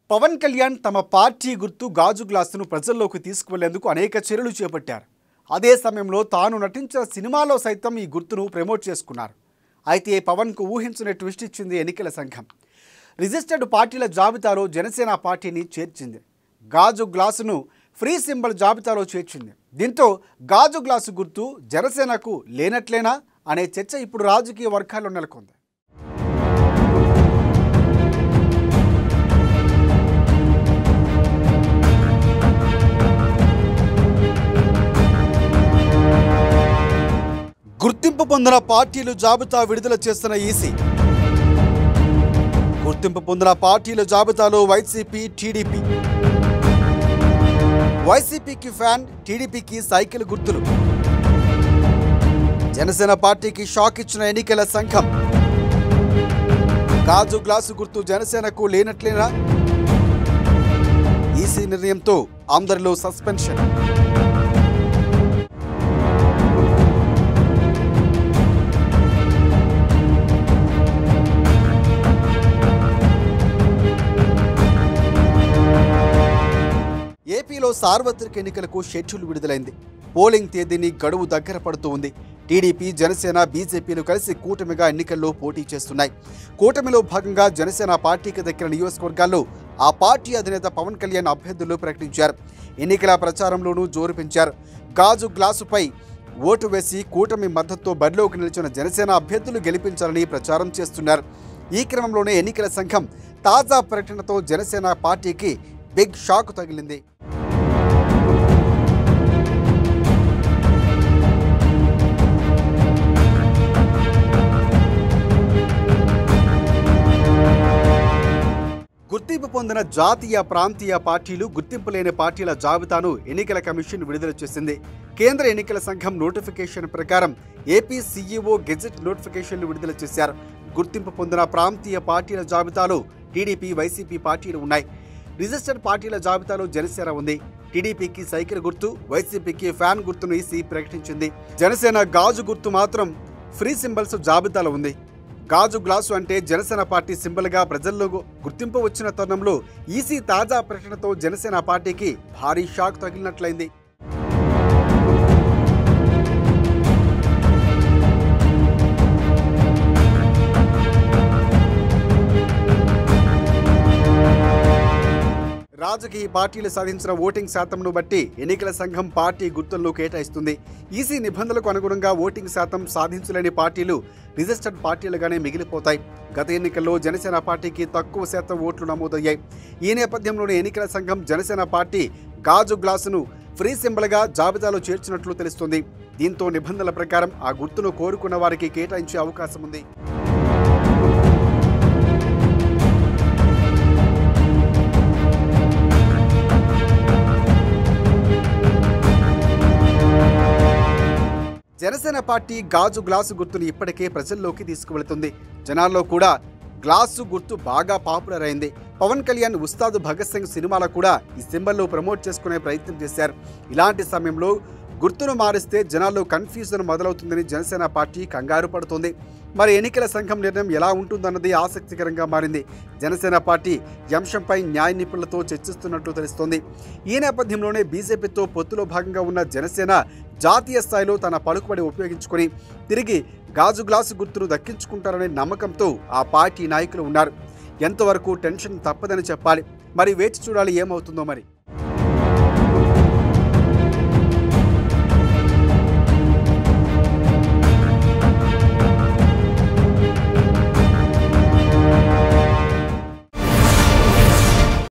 పవన్ కళ్యాణ్ తమ పార్టీ గుర్తు గాజు గ్లాసును ప్రజల్లోకి తీసుకువెళ్లేందుకు అనేక చర్యలు చేపట్టారు. అదే సమయంలో తాను నటించిన సినిమాలో సైతం ఈ గుర్తును ప్రమోట్ చేసుకున్నారు. అయితే పవన్కు ఊహించని ట్విస్ట్ ఇచ్చింది ఎన్నికల సంఘం. రిజిస్టర్డ్ పార్టీల జాబితాలో జనసేన పార్టీని చేర్చింది. గాజు గ్లాసును ఫ్రీ సింబల్ జాబితాలో చేర్చింది. దీంతో గాజు గ్లాసు గుర్తు జనసేనకు లేనట్లేనా అనే చర్చ ఇప్పుడు రాజకీయ వర్గాల్లో నెలకొంది. గుర్తింపు పొందిన పార్టీలు జాబితా విడుదల చేస్తున్న ఈసీ. గుర్తింపు పొందిన పార్టీల జాబితాలో వైసీపీ, టీడీపీ. వైసీపీకి ఫ్యాన్, టీడీపీకి సైకిల్ గుర్తులు. జనసేన పార్టీకి షాక్ ఇచ్చిన ఎన్నికల సంఘం. గాజు గ్లాసు గుర్తు జనసేనకు లేనట్లేనా? ఈసీ నిర్ణయంతో అందరిలో సస్పెన్షన్. ఏపీలో సార్వత్రిక ఎన్నికలకు షెడ్యూల్ విడుదలైంది. పోలింగ్ తేదీని గడువు దగ్గర పడుతూ ఉంది. టీడీపీ, జనసేన, బీజేపీలు కలిసి కూటమిగా ఎన్నికల్లో పోటీ చేస్తున్నాయి. కూటమిలో భాగంగా జనసేన పార్టీకి దక్కిన నియోజకవర్గాల్లో ఆ పార్టీ అధినేత పవన్ కళ్యాణ్ అభ్యర్థులు ప్రకటించారు. ఎన్నికల ప్రచారంలోనూ జోరు పెంచారు. గాజు గ్లాసుపై ఓటు వేసి కూటమి మద్దతుతో బరిలోకి నిలిచిన జనసేన అభ్యర్థులు గెలిపించాలని ప్రచారం చేస్తున్నారు. ఈ క్రమంలోనే ఎన్నికల సంఘం తాజా ప్రకటనతో జనసేన పార్టీకి బిగ్ షాక్ తగిలింది. గుర్తింపు పొందిన జాతీయ, ప్రాంతీయ పార్టీలు, గుర్తింపు లేని పార్టీల జాబితాను ఎన్నికల కమిషన్ విడుదల చేసింది. కేంద్ర ఎన్నికల సంఘం నోటిఫికేషన్ ప్రకారం ఏపీ సీఈఓ గెజెట్ నోటిఫికేషన్లు విడుదల చేశారు. గుర్తింపు పొందిన ప్రాంతీయ పార్టీల జాబితాలో టీడీపీ, వైసీపీ పార్టీలు ఉన్నాయి. రిజిస్టర్డ్ పార్టీల జాబితాలో జనసేన ఉంది. టీడీపీకి సైకిల్ గుర్తు, వైసీపీకి ఫ్యాన్ గుర్తును ఈసీ ప్రకటించింది. జనసేన గాజు గుర్తు మాత్రం ఫ్రీ సింబల్స్ జాబితాలో ఉంది. గాజు గ్లాసు అంటే జనసేన పార్టీ సింబల్గా ప్రజల్లో గుర్తింపు వచ్చిన తరుణంలో ఈసీ తాజా ప్రకటనతో జనసేన పార్టీకి భారీ షాక్ తగిలినట్లయింది. రాజకీయ పార్టీలు సాధించిన ఓటింగ్ శాతంను బట్టి ఎన్నికల సంఘం పార్టీ గుర్తులను కేటాయిస్తుంది. ఈసీ నిబంధనలకు అనుగుణంగా ఓటింగ్ శాతం సాధించలేని పార్టీలు రిజిస్టర్డ్ పార్టీలుగానే మిగిలిపోతాయి. గత ఎన్నికల్లో జనసేన పార్టీకి తక్కువ శాతం ఓట్లు నమోదయ్యాయి. ఈ నేపథ్యంలోనే ఎన్నికల సంఘం జనసేన పార్టీ గాజు గ్లాసును ఫ్రీ సింబల్గా జాబితాలో చేర్చినట్లు తెలుస్తుంది. దీంతో నిబంధనల ప్రకారం ఆ గుర్తును కోరుకున్న వారికి కేటాయించే అవకాశం ఉంది. జనసేన పార్టీ గాజు గ్లాసు గుర్తును ఇప్పటికే ప్రజల్లోకి తీసుకువెళుతుంది. జనాల్లో కూడా గ్లాసు గుర్తు బాగా పాపులర్ అయింది. పవన్ కళ్యాణ్ ఉస్తాద్ భగత్ సింగ్ సినిమాలో కూడా ఈ సింబల్ను ప్రమోట్ చేసుకునే ప్రయత్నం చేశారు. ఇలాంటి సమయంలో గుర్తును మారిస్తే జనాల్లో కన్ఫ్యూజన్ మొదలవుతుందని జనసేన పార్టీ కంగారు పడుతోంది. మరి ఎన్నికల సంఘం నిర్ణయం ఎలా ఉంటుందన్నది ఆసక్తికరంగా మారింది. జనసేన పార్టీ ఈ అంశంపై న్యాయ నిపుణులతో చర్చిస్తున్నట్లు తెలుస్తోంది. ఈ నేపథ్యంలోనే బీజేపీతో పొత్తులో భాగంగా ఉన్న జనసేన జాతీయ స్థాయిలో తన పలుకుబడి ఉపయోగించుకొని తిరిగి గాజు గ్లాసు గుర్తును దక్కించుకుంటారనే నమ్మకంతో ఆ పార్టీ నాయకులు ఉన్నారు. ఎంతవరకు టెన్షన్ తప్పదని చెప్పాలి. మరి వేచి చూడాలి ఏమవుతుందో మరి.